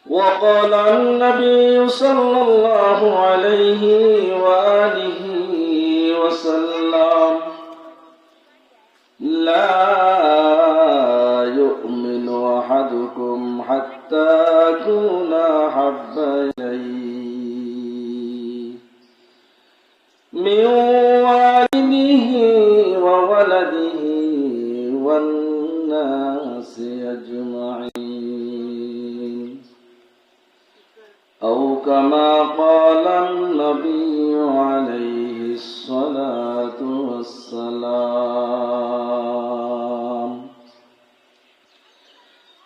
وقال النبي صلى الله عليه وآله وسلم لا يؤمن أحدكم حتى أكون أحب إليه من والده وولده والناس أجمعين أو كما قال النبي عليه الصلاة والسلام.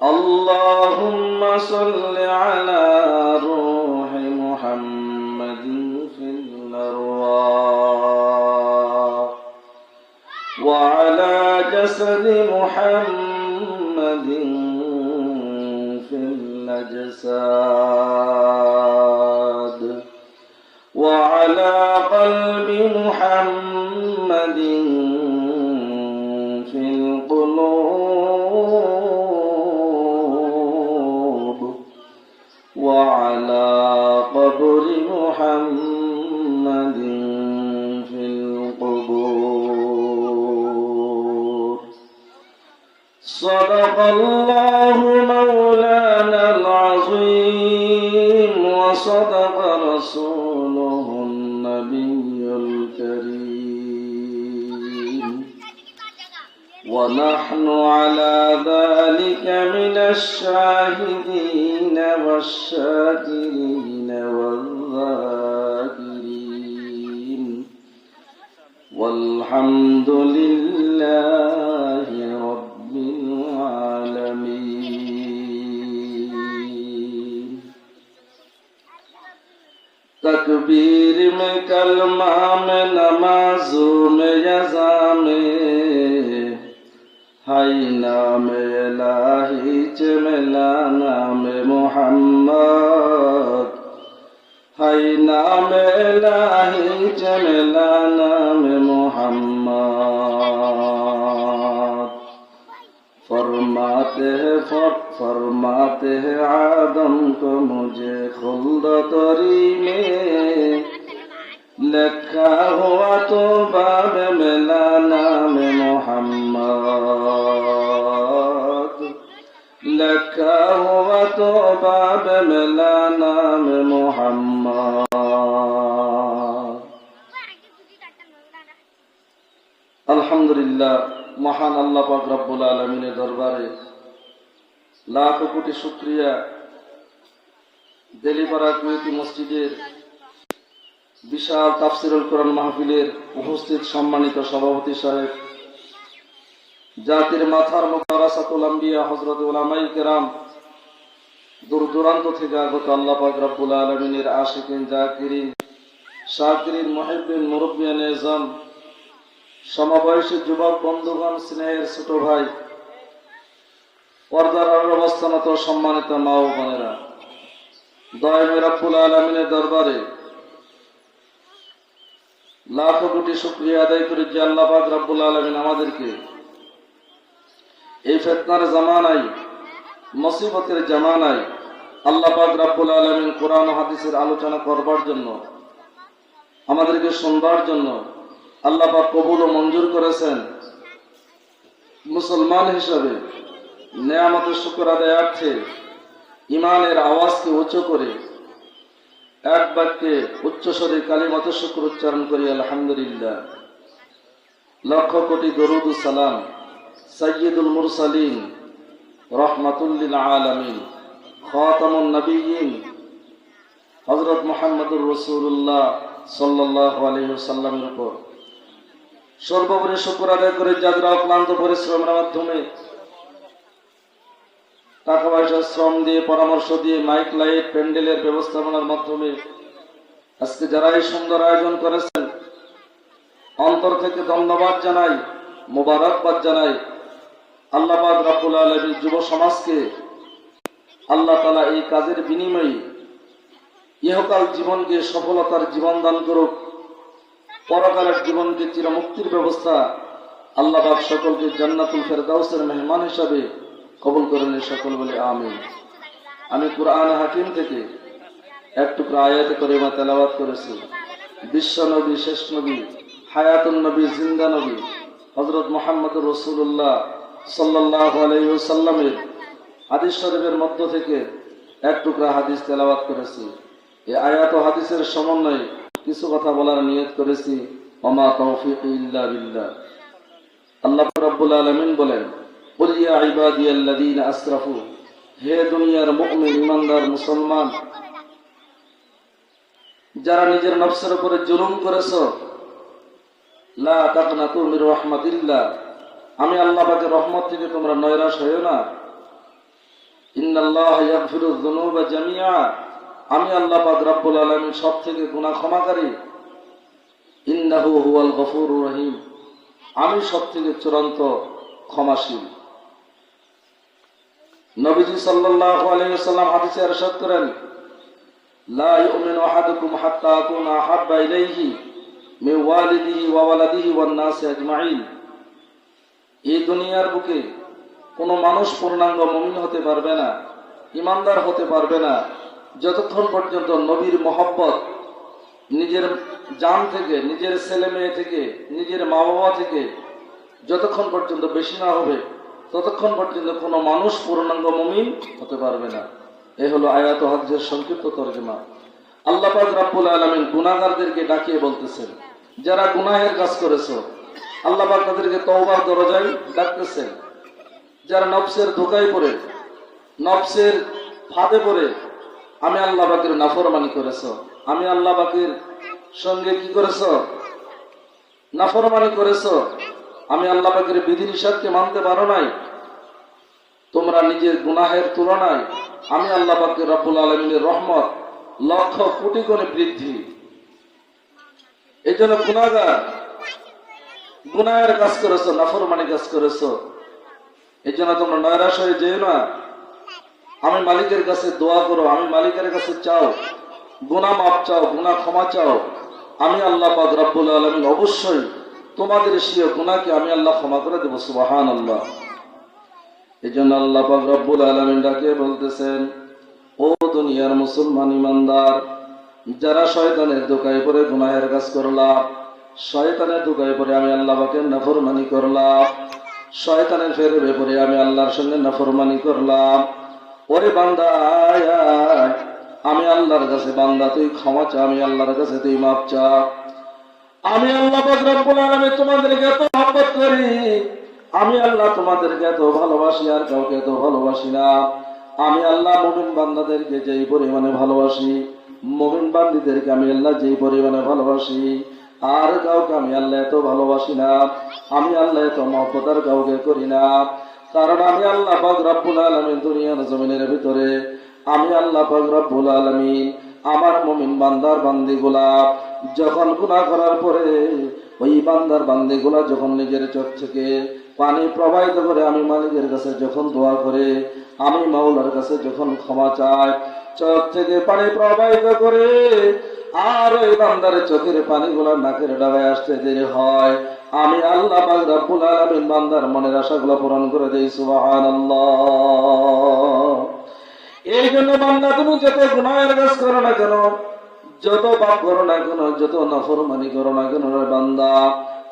اللهم صل على روح محمد في الأرواح وعلى جسد محمد في الأجساد وعلى قلب محمد في القلوب وعلى قبر محمد في القبور. صدق الله مولانا العظيم وصدق رسوله النبي الكريم ونحن على ذلك من الشاهدين والشاكرين والذاكرين والحمد لله رب العالمين. तकबीर में कलमा में नमाजों में यज़ा में हाय नाम इलाही चमला नाम मोहम्मद हाय नाम इलाही चमला नाम मोहम्मद. फरमाते हैं आदम को मुझे खुल्द तरी में लिखा हुआ तो बाब मिला नाम मोहम्मद लिखा हुआ तो बाब मिला नाम मोहम्मद. अल्हम्दुलिल्लाह महान अल्लाह पाक रब्बुल आलमीনের দরবারে লাখো কোটি শুকরিয়া. দেলিপাড়া কুয়েতি মসজিদের বিশাল তাফসিরুল কোরআন মাহফিলের উপস্থিত সম্মানিত সভাপতি সাহেব, জাতির মাথার মুকুট ওয়ারাসাতুল আম্বিয়া হযরত উলামায়ে কেরাম, দূর দূরান্ত থেকে আগত আল্লাহ পাক রব্বুল আলমিনের আশিকিন জাকিরিন শাকিরিন মুহিব্বিন মুরব্বিয়ান এজাম, সমবয়সী যুবক বন্ধুগণ, স্নেহের ছোট ভাই, পর্দার অবস্থানত সম্মানিত মা ও বোনেরা, দয়াময় রব্বুল আলমিনের দরবারে লাখো কোটি শুকরিয়া আদায় করি যে আল্লাহ পাক রব্বুল আলমিন আমাদেরকে এই ফিতনার জামানায়, মুসিবতের জামানায় আল্লাহ পাক রব্বুল আলমিন কোরআন ও হাদিসের আলোচনা করবার জন্য, আমাদেরকে শুনবার জন্য আল্লাহ পাক কবুল ও মঞ্জুর করেছেন। মুসলমান হিসাবে নেয়ামতের শুকর আদায়ার্থে ইমানের আওয়াজকে উঁচু করে এক বাক্যে উচ্চস্বরে কালিমাতুশ শুকর উচ্চারণ করি আলহামদুলিল্লাহ। লক্ষ কোটি দরুদ ও সালাম সাইয়্যিদুল মুরসালিন রাহমাতুল লিল আলামিন খাতামুন নবিয়্যিন হযরত মুহাম্মদুর রাসূলুল্লাহ সাল্লাল্লাহু আলাইহি ওয়াসাল্লামের উপর সর্বোপরি শুকর আদায় করে যাদের অক্লান্ত পরিশ্রমের মাধ্যমে টাকা পয়সা শ্রম দিয়ে, পরামর্শ দিয়ে, মাইক লাইট প্যান্ডেলের ব্যবস্থাপনার মাধ্যমে আজকে যারা এই সুন্দর আয়োজন করেছেন, অন্তর থেকে ধন্যবাদ জানাই, মোবারকবাদ জানাই। আল্লাহ পাক রব্বুল আলামিন যুব সমাজকে আল্লাহ তাআলা এই কাজের বিনিময়ে ইহকাল জীবনকে সফলতার জীবন দান করুক, পরকালের জীবনকে চিরমুক্তির ব্যবস্থা আল্লাহ পাক সকলকে জান্নাতুল ফেরদাউসের মেহমান হিসাবে কবুল করেন সকল বলে আমিন। আমি কুরআন হাকিম থেকে এক টুকরা আয়াতে কারিমা তেলাওয়াত করেছি। বিশ্ব নবী, শেষ নবী, হায়াতুন নবী, জিন্দা নবী হযরত মুহাম্মদুর রাসূলুল্লাহ সাল্লাল্লাহু আলাইহি ওয়াসাল্লামের হাদিস শরীফের মধ্য থেকে এক টুকরা হাদিস তেলাওয়াত করেছি। এই আয়াত ও হাদিসের সমন্বয়ে কিছু কথা বলার নিয়ত করেছি। ওমা তাওফীকি ইল্লা বিল্লাহ। আল্লাহ রাব্বুল আলামিন বলেন, কুল ইয়া ইবাদিয়াল্লাযীনা আসরাফু, হে দুনিয়ার মুমিন ইমানদার মুসলমান যারা নিজের নফসের উপরে জুলুম করেছো, লা তাকনাতু মির রাহমাতিল্লাহ, আমি আল্লাহ পাকের রহমত থেকে তোমরা নৈরাশ হইও না। ইন্নাল্লাহা ইয়াগফিরুয যুনুবা জামিআ, আমি আল্লাহ পাক রব্বুল আলামিন সব থেকে গুনাহ ক্ষমাকারী। ইন্নাহু হুয়াল গফুরুর রহিম, আমি সব থেকে চূড়ান্ত ক্ষমাশীল। নবীজি সাল্লাল্লাহু আলাইহি ওয়াসাল্লাম হাদিসে ইরশাদ করেন, লা ইউমিনু আহাদুকুম হাত্তা আকুনা আহাব্বা ইলাইহি মিন ওয়ালিদিহি ওয়া ওয়ালাদিহি ওয়ান নাসি আজমাইন। এই দুনিয়ার বুকে কোনো মানুষ পূর্ণাঙ্গ মুমিন হতে পারবে না, ইমানদার হতে পারবে না, যতক্ষণ পর্যন্ত নবীর মহব্বত নিজের জান থেকে, নিজের ছেলে মেয়ে থেকে, নিজের মা বাবা থেকে যতক্ষণ পর্যন্ত বেশি না হবে, ততক্ষণ পর্যন্ত কোনো মানুষ পূর্ণাঙ্গ মুমিন হতে পারবে না। এই হলো আয়াত ও হাদিসের সংক্ষিপ্ত তরজমা। আল্লাহ পাক রব্বুল আলামিন গুনাহগারদেরকে ডাকিয়ে বলতেছেন, যারা গুনাহের কাজ করেছো আল্লাহ পাক তাদেরকে তওবার দরজায় ডাকতেছেন। যারা নফসের ধোঁকায় পড়ে, নফসের ফাঁদে পড়ে আমি আল্লাহ পাকের নাফরমানি করেছো, আমি আল্লাহ পাকের সঙ্গে কি করেছো? নাফরমানি করেছো, আমি আল্লাহ পাকের বিধিনিষেধকে মানতে পারো নাই, তোমরা নিজের গুনাহের তুলনায় আমি আল্লাহ পাকের রব্বুল আলামিনের রহমত লক্ষ কোটি গুণে বৃদ্ধি। এই জন্য গুনাহগার, গুনাহের কাজ করেছো, নাফরমানি কাজ করেছো, এই জন্য তোমরা নৈরাশ হয়ে যেও না। আমি মালিকের কাছে দোয়া করো, আমি মালিকের কাছে চাও, গুনাহ মাফ চাও, গুনাহ ক্ষমা চাও। আমি আল্লাহ পাক রব্বুল আলামিন অবশ্যই তোমাদের সেই গুনাহকে আমি আল্লাহ ক্ষমা করে দেব। সুবহানাল্লাহ। এই জন্য আল্লাহ পাক রব্বুল আলামিন ডাকে বলতেছেন, ও দুনিয়ার মুসলমান ইমানদার যারা শয়তানের ধোঁকায় পড়ে গুনাহের কাজ করলা, শয়তানের ধোঁকায় পড়ে আমি আল্লাহ পাকের নাফরমানি করলাম, শয়তানের ফেরে পড়ে আমি আল্লাহর সঙ্গে নাফরমানি করলাম, ওরে বান্দা আয় আয়, আমি আল্লাহর কাছে বান্দা তুই ক্ষমা চা, আমি আল্লাহর কাছে তুই মাফ চা। আমি আল্লাহ পাক রব্বুল আলামিন তোমাদেরকে এত মহব্বত করি, আমি আল্লাহ তোমাদেরকে এত ভালোবাসি, আর কাউকে এত ভালোবাসি না। আমি আল্লাহ মুমিন বান্দাদেরকে যেই পরিমাণে ভালোবাসি, মুমিন বান্দীদেরকে আমি আল্লাহ যেই পরিমাণে ভালোবাসি, আর কাউকে আমি আল্লাহ এত ভালোবাসি না। আমি আল্লাহ এত মহব্বত আর কাউকে করি না, কারণ আমি আল্লাহ পাক রব্বুল আলামিন দুনিয়ার জমিনের ভিতরে, আমি আল্লাহ পাক রব্বুল আলামিন আমার মুমিন বান্দার বান্দীগুলা যখন গুনাহ করার পরে ওই বান্দার বান্দীগুলা যখন নিজের চোখ থেকে পানি প্রবাহিত করে আমি মালিকের কাছে যখন দোয়া করে, আমি মাওলার কাছে যখন ক্ষমা চাই, চোখ থেকে পানি প্রবাহিত করে আর ওই বান্দার চোখের পানিগুলা নাকের ডাবায় আসতে দেরি হয়, আমি আল্লাহ পাক রব্বুল আলামিন বান্দার মনের আশাগুলো পূরণ করে দেই। সুবহানাল্লাহ। এই জন্য বান্দা তুমি যত গুনাহের কাজ করো না কেন, যত পাপ করো না কেন, যত নাফরমানি করো না কেন, বান্দা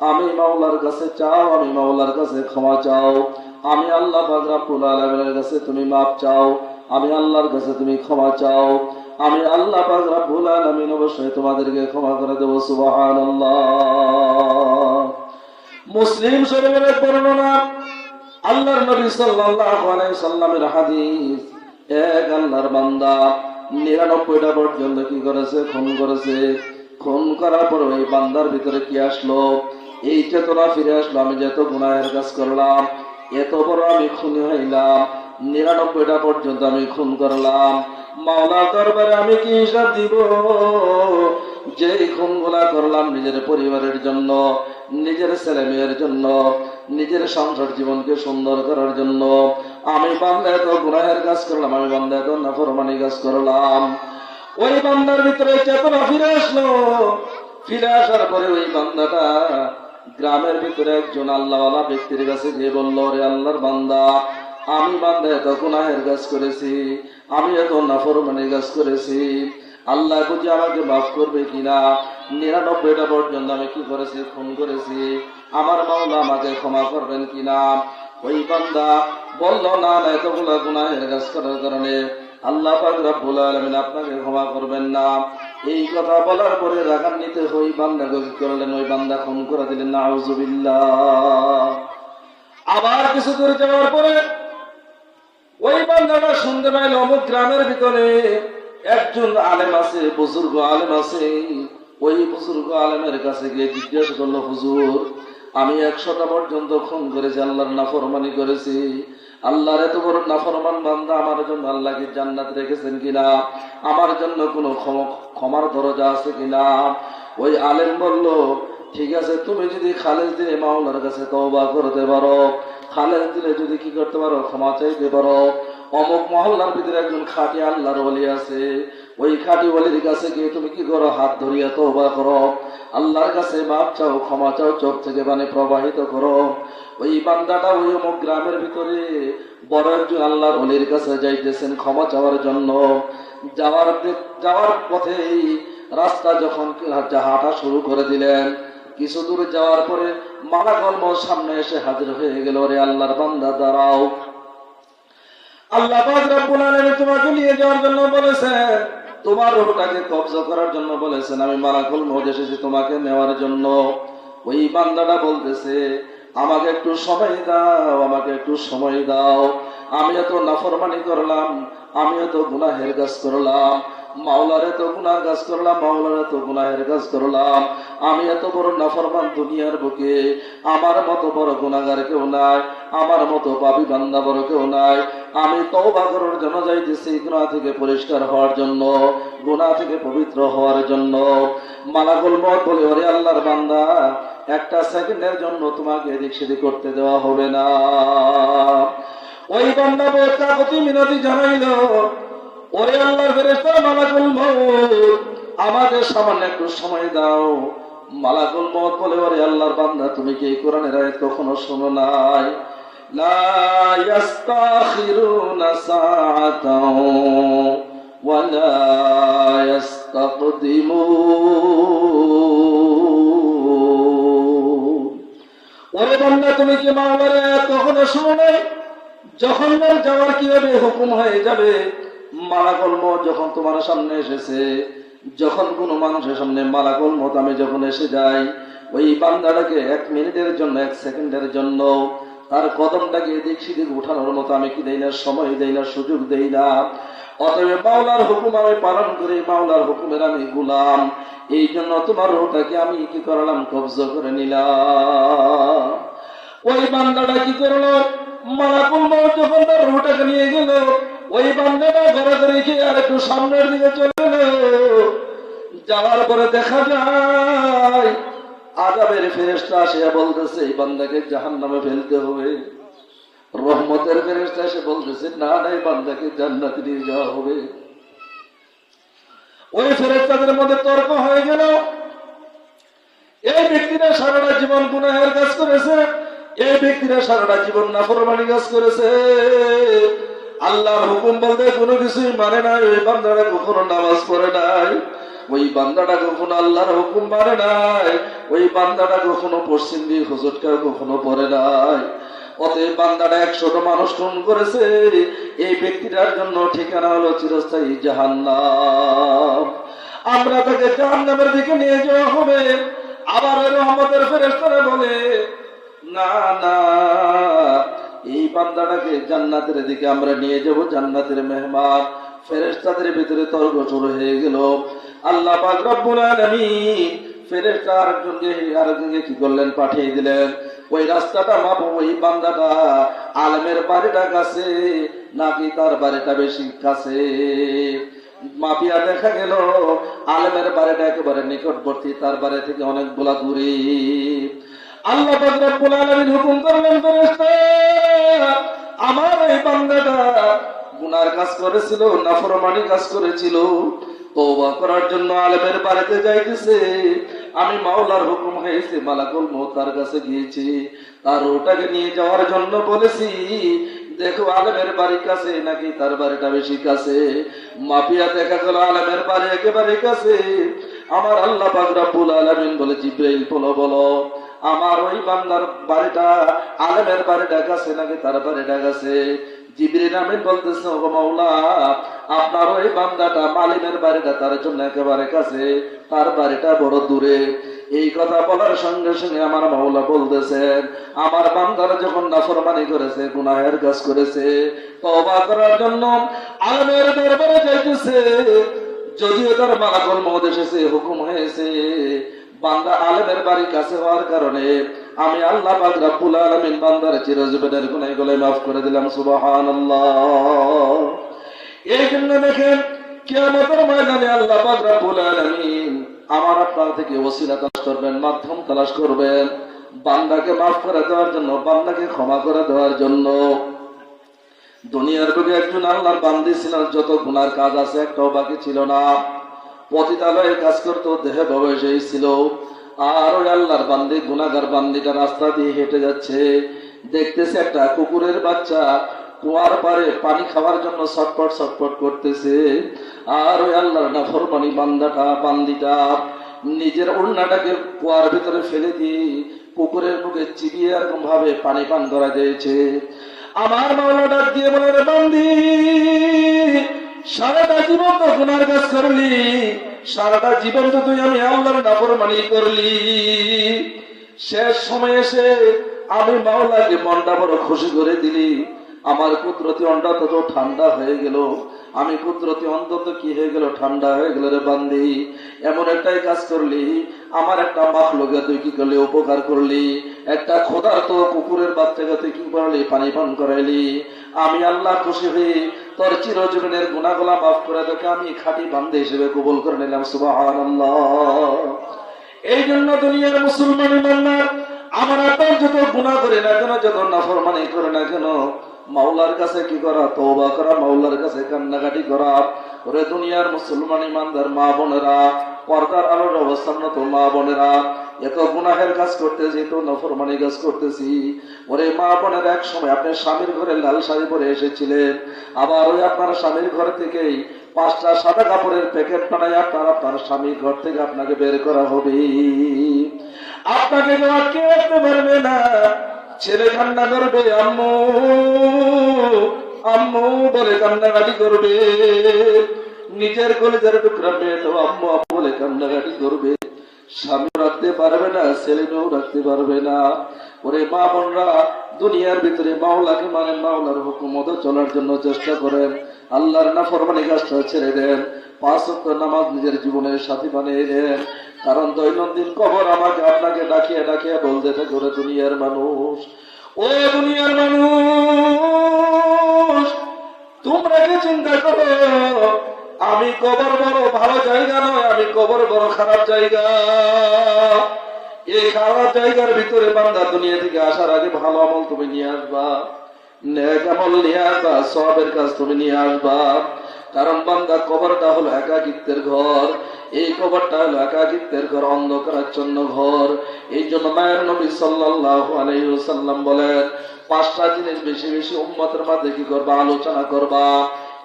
আমি মাওলার কাছে চাও, আমি মাওলার কাছে ক্ষমা চাও, আমি আল্লাহ পাক রব্বুল আলামিনের কাছে তুমি মাফ চাও, আমি আল্লাহর কাছে তুমি ক্ষমা চাও, আমি আল্লাহ পাক রব্বুল আলামিন অবশ্যই তোমাদেরকে ক্ষমা করে দেব। সুবহানাল্লাহ। মুসলিম শরীফের বর্ণনা, আল্লাহর নবী সাল্লাল্লাহু আলাইহি সাল্লামের হাদিস, এক আল্লাহর বান্দা 99টা পর্যন্ত কি করেছে? খুন করেছে। খুন করার পর ওই বান্দার ভিতরে কি আসলো? এই চেতনা ফিরে আসলো, আমি যত গুনাহের কাজ করলাম, এত বড় আমি খুনি হইলাম, 99টা পর্যন্ত আমি খুন করলাম, মাওলার দরবারে আমি কি হিসাব দিব? যে খুনগুলা করলাম নিজের পরিবারের জন্য, নিজের ছেলে মেয়ের জন্য, নিজের সংসার জীবনকে সুন্দর করার জন্য, আমি বান্দা এত গুনাহের কাজ করলাম, আমি বান্দা এত নাফরমানি কাজ করলাম। ওই বান্দার ভিতরে চেতনা ফিরে আসলো। ফিরে আসার পরে ওই বান্দাটা গ্রামের ভিতরে একজন আল্লাহওয়ালা ব্যক্তির কাছে গিয়ে বলল, রে আল্লাহর বান্দা, আমি বান্দা এত গুনাহের কাজ করেছি, আমি এত নাফরমানির কাজ করেছি, আল্লাহ বুঝি আমাকে মাফ করবে কিনা। 99টা পর্যন্ত আমি কি করেছি? খুন করেছি, আমার মাওলা আমাকে ক্ষমা করবেন কিনা। ওই বান্দা বলল, না না, এতগুলা গুনাহের কাজ করার কারণে আল্লাহ পাক রব্বুল আলামিন আপনাকে ক্ষমা করবেন না। এই কথা বলার পরে রাগান্বিত হই বান্দাকে কি করলেন? ওই বান্দা খুন করে দিলেন। নাউযুবিল্লাহ। আবার কিছু দূর যাওয়ার পরে ওই বান্দাটা শুনতে পাইল অমুক গ্রামের ভিতরে একজন আলেম আছে, বুজুর্গ আলেম আছে। ওই বুজুর্গ আলেমের কাছে গিয়ে জিজ্ঞাসা করলো, হুজুর, আমি 100টা পর্যন্ত খুন করেছি, আল্লাহর নাফরমানি করেছি, আল্লাহর এত বড় নাফরমান বান্দা, আমার জন্য আল্লাহ কি জান্নাত রেখেছেন কিনা? আমার জন্য কোনো ক্ষমার দরজা আছে কিনা? ওই আলেম বলল, ঠিক আছে, তুমি যদি খালেজ দিলে মাওলার কাছে তওবা করতে পারো, খালেজ দিলে যদি কি করতে পারো? ক্ষমা চাইতে পারো। অমুক মহল্লার ভিতরে একজন খাঁটি আল্লাহর ওলি আছে, ওই খাঁটি ওলির কাছে গিয়ে তুমি কি করো? হাত ধরিয়া তওবা করো, আল্লাহর কাছে মাপ চাও, ক্ষমা চাও, চোখ থেকে পানি প্রবাহিত করো। ওই বান্দাটা ওই অমুক গ্রামের ভিতরে বড় একজন আল্লাহর ওলির কাছে যাইতেছেন ক্ষমা চাওয়ার জন্য। যাওয়ার পথেই রাস্তা যখন হাঁটা শুরু করে দিলেন, কিছু দূর যাওয়ার পরে মালাকুল মউত সামনে এসে হাজির হয়ে গেল। রে আল্লাহর বান্দা, দাঁড়াও, আল্লাহ পাক রব্বুল আলামিন তোমাকে নিয়ে যাওয়ার জন্য বলেছেন, তোমার রূহটাকে কবজা করার জন্য বলেছেন। আমি মালাকুল মউত এসেছি তোমাকে নেওয়ার জন্য। ওই বান্দাটা বলতেছে, আমাকে একটু সময় দাও, আমাকে একটু সময় দাও। আমি এত নাফরমানি করলাম, আমি এত গুনাহের কাজ করলাম, মাওলার এত গুনাহের কাজ করলাম, মাওলার এত গুনাহের কাজ করলাম, আমি এত বড় নাফরমান দুনিয়ার বুকে, আমার মতো বড় গুনাহগার কেউ নাই, আমার মতো পাপী বান্দা বড় কেউ নাই। আমি তওবা করার জন্য যাইতেছি, গুনাহ থেকে পরিষ্কার হওয়ার জন্য, গুনাহ থেকে পবিত্র হওয়ার জন্য। মালাকুল মউত বলে, ওরে আল্লাহর বান্দা, একটা সেকেন্ডের জন্য তোমাকে এদিক সেদিক করতে দেওয়া হবে না। ওই বান্দা বহুত কাকুতি মিনতি জানাইল, ওরে আল্লাহর ফেরেশতা মালাকুল মউত, আমাকে সামান্য একটু সময় দাও। মালাকুল মউত বলে, ওরে আল্লাহর বান্দা, তুমি কি এই কোরআনের আয়াত কখনো শোনো নাই? লা ইস্তাখিরুনা সাআতাও ওয়া লা ইস্তাকদিমুন। ওরে বান্দা, তুমি কি মাওলার আয়াত কখনো শোনো নাই? যখন যাওয়ার কি হবে? হুকুম হয়ে যাবে। মালাকুল মউত যখন তোমার সামনে এসেছে, যখন কোনো মানুষের সামনে মালাকুল মউত আমি যখন এসে যাই, ওই বান্দাটাকে 1 মিনিটের জন্য, 1 সেকেন্ডের জন্য তার কদমটাকে এদিক সেদিক উঠানোর মতো আমি কি দেই না? সময় দেই না, সুযোগ দেই না। অতএব মাওলার হুকুম আমি পালন করি, মাওলার হুকুমের আমি গোলাম। এই জন্য তোমার রূহটাকে আমি কি করলাম? কবজা করে নিলাম। ওই বান্দাটা কি করলো? মালাকুল মউত যখন তার রূহটাকে নিয়ে গেল, ওই বান্দাটা ঘরে রেখে আর একটু সামনের দিকে চলে গেল। যাওয়ার পরে দেখা যায় আযাবের ফেরেশতা এসে বলতেছে, এই বান্দাকে জাহান্নামে ফেলতে হবে। রহমতের ফেরেশতা এসে বলতেছে, না না, এই বান্দাকে জান্নাতে নিয়ে যাওয়া হবে। ওই ফেরেশতাদের মধ্যে তর্ক হয়ে গেল। এই ব্যক্তিরা সারাটা জীবন গুনাহের কাজ করেছে, এই ব্যক্তিরা সারাটা জীবন নাফরমানি কাজ করেছে, আল্লাহর হুকুম বলতে কোনো কিছুই মানে নাই। ওই বান্দাটা কখনো নামাজ পড়ে নাই, ওই বান্দাটা কখনো আল্লাহর হুকুম মানে নাই, ওই বান্দাটা কখনো পশ্চিম দিক হুজুরটাও কখনো পড়ে নাই। অতএব বান্দাটা 100টা মানুষ খুন করেছে। এই ব্যক্তিটার জন্য ঠিকানা হলো চিরস্থায়ী জাহান্নাম। আমরা তাকে জাহান্নামের দিকে নিয়ে যাওয়া হবে। আবার রহমতের ফেরেশতারা বলে, না না, এই বান্দাটাকে জান্নাতের দিকে আমরা নিয়ে যাব, জান্নাতের মেহমান। ফেরেশতাদের ভিতরে তর্ক শুরু হয়ে গেল। আল্লাহ পাক রব্বুল আলামিন ফেরেশতা আরেকজনকে কি করলেন? পাঠিয়ে দিলেন। ওই রাস্তাটা মাপো, ওই বান্দাটা আলেমের বাড়িটা কাছে নাকি তার বাড়িটা বেশি কাছে। মাপিয়া দেখা গেল আলেমের বাড়িটা একেবারে নিকটবর্তী, তার বাড়ি থেকে অনেকগুলা দূরে। আল্লাহ পাক রব্বুল আলামিন হুকুম করলেন, ফেরেশতা, আমার এই বান্দাটা গুনার কাজ করেছিল, নাফরমানি কাজ করেছিল, তওবা করার জন্য আলেমের বাড়িতে যাইতেছে। আমি মাওলার হুকুম হয়েছে, মালাকুল মউত তার কাছে গিয়েছি, তার ওটাকে নিয়ে যাওয়ার জন্য বলেছি। দেখো আলেমের বাড়ি কাছে নাকি তার বাড়িটা বেশি কাছে। মাপিয়া দেখা গেল আলেমের বাড়ি একেবারে কাছে। আমার আল্লাহ পাক রব্বুল আলামিন বলে, জিব্রাইল বলো আমার ওই বান্দার বাড়িটা আলেমের বাড়িটা কাছে নাকি তার বাড়িটা কাছে। জিবরিল আমিন বলতেছে, ও মাওলা, আপনার ওই বান্দাটা মালিমের বাড়িটা তার জন্য একেবারে কাছে, তার বাড়িটা বড় দূরে। এই কথা বলার সঙ্গে সঙ্গে আমার মাওলা বলতেছেন, আমার বান্দারা যখন নাফরমানি করেছে, গুনাহের কাজ করেছে, তওবা করার জন্য আলেমের দরবারে যাইতেছে, যদিও তার মালাকুল মউত এসেছে, হুকুম হয়েছে, বান্দা আলেমের বাড়ি কাছে হওয়ার কারণে আমি আল্লাহ পাক রব্বুল আলামিন বান্দার চিরজীবনের গুনাহগুলো মাফ করে দিলাম। সুবহানাল্লাহ। এই জন্য দেখেন কিয়ামতের ময়দানে আল্লাহ পাক রব্বুল আলামিন আমার আপনার থেকে ওসিলা তালাশ করবেন, মাধ্যম তালাশ করবেন, বান্দাকে মাফ করে দেওয়ার জন্য, বান্দাকে ক্ষমা করে দেওয়ার জন্য। দুনিয়ার বুকে একজন আল্লাহর বান্দি ছিল, যত গুনার কাজ আছে একটাও বাকি ছিল না। পতিতালয়ে কাজ করতো, দেহে বয়সেই ছিল। আর ওই আল্লাহর বান্দি, গুনাহগার বান্দিটা রাস্তা দিয়ে হেঁটে যাচ্ছে, দেখতেছে একটা কুকুরের বাচ্চা কুয়ার পারে পানি খাওয়ার জন্য ছটফট করতেছে। আর ওই আল্লাহর নাফরমানি বান্দিটা নিজের ওড়নাটাকে কুয়ার ভিতরে ফেলে দিয়ে কুকুরের মুখে চিবিয়ে এরকম ভাবে পানি পান করা দিয়েছে। আমার মাওলা ডাক দিয়ে বলে, রে বান্দি, সারাটা জীবন তো গুনার কাজ করলি, সারাটা জীবন তো তুই আমি আল্লাহর নাফরমানি করলি, শেষ সময় এসে আমি মাওলাকে মনটা বড় খুশি করে দিলি। আমার কুদরতি অন্তত তো ঠান্ডা হয়ে গেল, আমি কুদরতি অন্তত কি হয়ে গেল, ঠান্ডা হয়ে গেল। রে বান্দি, এমন একটাই কাজ করলি, আমার একটা মাখলুকে তুই কি করলি, উপকার করলি। একটা ক্ষুধার্ত কুকুরের বাচ্চাকে তুই কি করলি, পানি পান করাইলি। আমি আল্লাহ খুশি হয়ে তোর চিরজীবনের গুনাহগুলো মাফ করে তোকে আমি খাঁটি বান্দা হিসেবে কবুল করে নিলাম। সুবহানাল্লাহ। এই জন্য দুনিয়ার মুসলমান ইমানদার আমার আপনার যত গুনাহ করে না কেন, যত নাফরমানি করে না কেন, মাওলার কাছে কি করা, তওবা করা, মাওলার কাছে কান্নাকাটি করা। ওরে দুনিয়ার মুসলমান ইমানদার মা বোনেরা, পর্দার আলোর অবস্থানরত মা বোনেরা, এত গুনাহের কাজ করতেছি, এত নাফরমানি কাজ করতেছি। ওরে মা বোনেরা, এক সময় আপনি স্বামীর ঘরে লাল শাড়ি পরে এসেছিলেন, আবার ওই আপনার স্বামীর ঘর থেকেই 5টা সাদা কাপড়ের প্যাকেট বানায় আপনার স্বামীর ঘর থেকে আপনাকে বের করা হবে। আপনাকে কেউ আটকে পারবে না। ছেলে কান্না করবে, আম্মু আম্মু বলে কান্নাকাটি করবে। নিজের কলিজার টুকরা মেয়ে তো আম্মু আম্মু বলে কান্নাকাটি করবে। স্বামীও রাখতে পারবে না, ছেলে মেয়েও রাখতে পারবে না। ওরে মা বোনরা, দুনিয়ার ভিতরে মাওলাকে মানেন, মাওলার হুকুম মতো চলার জন্য চেষ্টা করেন, আল্লাহর নাফরমানি কাজটা ছেড়ে দেন, 5 ওয়াক্ত নামাজ নিজের জীবনের সাথী বানিয়ে দেন। কারণ দৈনন্দিন কবর আমাকে আপনাকে ডাকিয়ে ডাকিয়ে বলতে থাকে, ওরে দুনিয়ার মানুষ, ও দুনিয়ার মানুষ, তোমরা কি চিন্তা করো আমি কবর বড় ভালো জায়গা নয়, আমি কবর বড় খারাপ জায়গা। এই খারাপ জায়গার ভিতরে বান্দা দুনিয়া থেকে আসার আগে ভালো আমল তুমি নিয়ে আসবা, নেক আমল নিয়ে আসবা, সওয়াবের কাজ তুমি নিয়ে আসবা। কারণ বান্দা কবরটা হলো একাকিত্বের ঘর, এই কবরটা হলো একাকিত্বের ঘর, অন্ধকারাচ্ছন্ন ঘর। এই জন্য মায়ের নবী সাল্লাল্লাহু আলাইহি ওয়াসাল্লাম বলেন, 5টা জিনিস বেশি বেশি উম্মতের মাঝে কি করবা, আলোচনা করবা।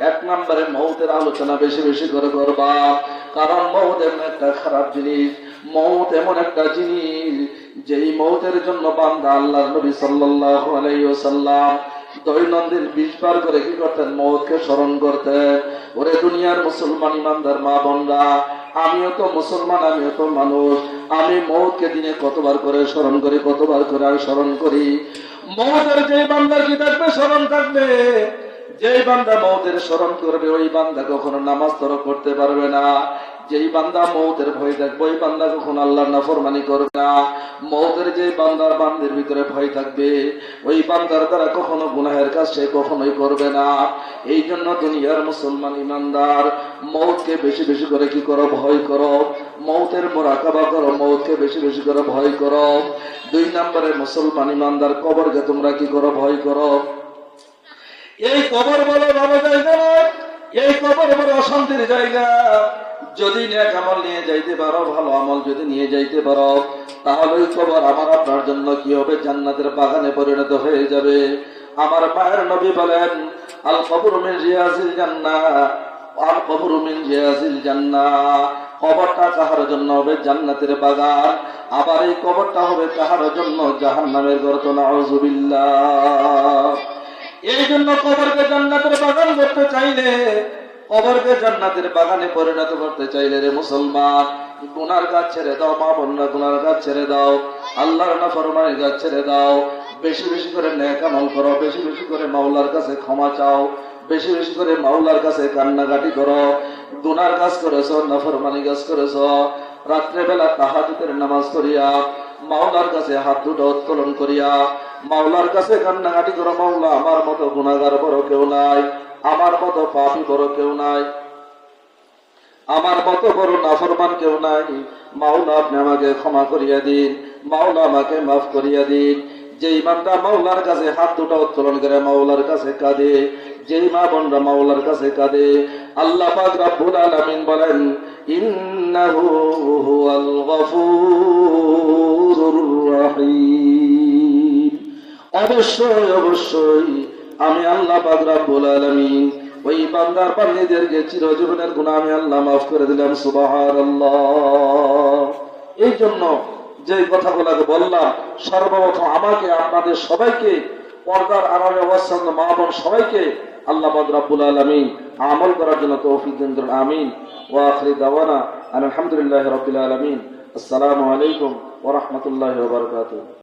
1 নম্বরে মউতের আলোচনা বেশি বেশি করে করবা। কারণ মউত এমন একটা খারাপ জিনিস, মউত এমন একটা জিনিস যেই মউতের জন্য বান্দা আল্লাহর নবী সাল্লাল্লাহু আলাইহি ওয়াসাল্লাম দৈনন্দিন 20 বার করে কি করতেন, মউতকে স্মরণ করতেন। ওরে দুনিয়ার মুসলমান ইমানদার মা বোনরা, আমিও তো মুসলমান, আমিও তো মানুষ, আমি মউতকে দিনে কতবার করে স্মরণ করি, কতবার করে আমি স্মরণ করি। মউতের যে বান্দার কি থাকবে, স্মরণ থাকবে। যেই বান্দা মউতের স্মরণ করবে, ওই বান্দা কখনো নামাজ তরক করতে পারবে না। যেই বান্দা মউতের ভয় থাকবে, ওই বান্দা কখনো আল্লাহর নাফরমানি করবে না। মউতের যে বান্দার বান্দির ভিতরে ভয় থাকবে, ওই বান্দার দ্বারা কখনো গুনাহের কাজ সে কখনোই করবে না। এই জন্য দুনিয়ার মুসলমান ইমানদার, মউতকে বেশি বেশি করে কি করো, ভয় করো। মউতের মুরাকাবা করো, মউতকে বেশি বেশি করে ভয় করো। 2 নম্বরে মুসলমান ইমানদার, কবরকে তোমরা কি করো, ভয় করো। এই কবর বলো ভালো জায়গা নয়, এই কবর বড় অশান্তির জায়গা। যদি নেক আমল নিয়ে যাইতে পারো, ভালো আমল যদি নিয়ে যাইতে পারো, তাহলে ওই কবর আমার আপনার জন্য কি হবে, জান্নাতের বাগানে পরিণত হয়ে যাবে। আমার মায়ের নবী বলেন, আল কবরু মিন রিয়াজিল জান্নাহ, আল কবরু মিন রিয়াজিল জান্নাহ। কবরটা কাহার জন্য হবে? জান্নাতের বাগান। আবার এই কবরটা হবে কাহার জন্য? জাহান্নামের গর্ত। নাউযুবিল্লাহ। এই জন্য কবরকে জান্নাতের বাগান করতে চাইলে, কবরকে জান্নাতের বাগানে পরিণত করতে চাইলে রে মুসলমান, গুনার কাজ ছেড়ে দাও। মা বোনরা, গুনার কাজ ছেড়ে দাও, আল্লাহর নাফরমানির কাজ ছেড়ে দাও। বেশি বেশি করে নেক আমল করো, বেশি বেশি করে মাওলার কাছে ক্ষমা চাও, বেশি বেশি করে মাওলার কাছে কান্নাকাটি করো। গুনার কাজ করেছ, নাফরমানি কাজ করেছ, রাত্রে বেলা তাহাজ্জুদের নামাজ করিয়া মাওলার কাছে হাত দুটো উত্তোলন করিয়া মাওলার কাছে কান্নাকাটি করো, মাওলা আমার মতো গুনাহগার বড় কেউ নাই, আমার মতো পাপী বড় কেউ নাই, আমার মতো বড় নাফরমান কেউ নাই। মাওলা আপনি আমাকে ক্ষমা করিয়া দিন, মাওলা আমাকে মাফ করিয়া দিন। যেই বান্দা মাওলার কাছে হাত দুটো উত্তোলন করে মাওলার কাছে কাঁদে, যেই মা বোনরা মাওলার কাছে কাঁদে, আল্লাহ পাক রব্বুল আলামিন বলেন, ইন্নাহু হুয়াল গফুরুর রহিম। অবশ্যই অবশ্যই আমি আল্লাহ পাক রব্বুল আলামিন ওই বান্দার বান্দীদেরকে চিরজীবনের গুনাহ আমি আল্লাহ মাফ করে দিলাম। সুবহানাল্লাহ। এই জন্য যে কথাগুলোকে বললাম, সর্বপ্রথম আমাকে, আপনাদের সবাইকে, পর্দার আড়ালে অবস্থান মা বোন সবাইকে আল্লাহ পাক রব্বুল আলামিন আমল করার জন্য তৌফিক দান করুন। আমিন। ওয়া আখিরু দাওয়ানা আলহামদুলিল্লাহি রাব্বিল আলামিন। আসসালামু আলাইকুম ওয়া রাহমাতুল্লাহি ওয়া বারাকাতুহু।